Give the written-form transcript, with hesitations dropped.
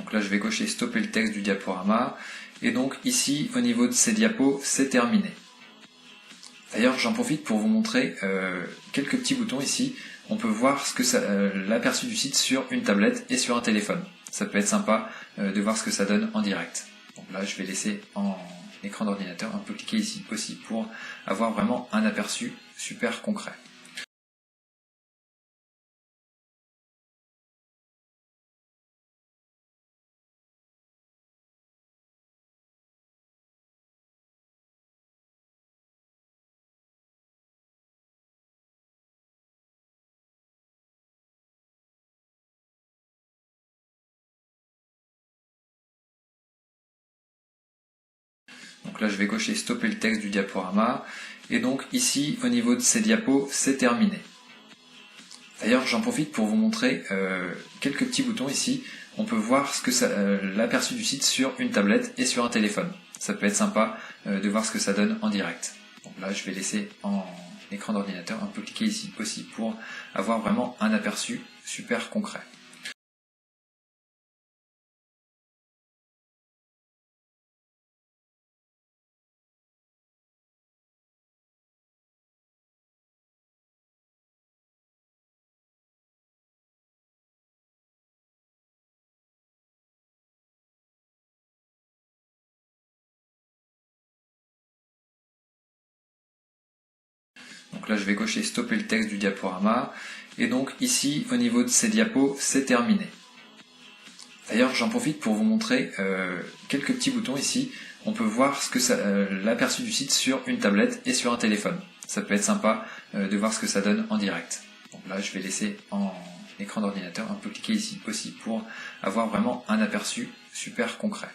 Donc là je vais cocher stopper le texte du diaporama, et donc ici au niveau de ces diapos c'est terminé. D'ailleurs j'en profite pour vous montrer quelques petits boutons ici. On peut voir l'aperçu du site sur une tablette et sur un téléphone. Ça peut être sympa de voir ce que ça donne en direct. Donc là je vais laisser en écran d'ordinateur, on peut cliquer ici aussi pour avoir vraiment un aperçu super concret. Donc là je vais cocher stopper le texte du diaporama, et donc ici au niveau de ces diapos c'est terminé. D'ailleurs j'en profite pour vous montrer quelques petits boutons ici. On peut voir l'aperçu du site sur une tablette et sur un téléphone. Ça peut être sympa de voir ce que ça donne en direct. Donc là je vais laisser en écran d'ordinateur, on peut cliquer ici aussi pour avoir vraiment un aperçu super concret. Donc là je vais cocher stopper le texte du diaporama, et donc ici au niveau de ces diapos c'est terminé. D'ailleurs j'en profite pour vous montrer quelques petits boutons ici. On peut voir l'aperçu du site sur une tablette et sur un téléphone. Ça peut être sympa de voir ce que ça donne en direct. Donc là je vais laisser en écran d'ordinateur, on peut cliquer ici aussi pour avoir vraiment un aperçu super concret.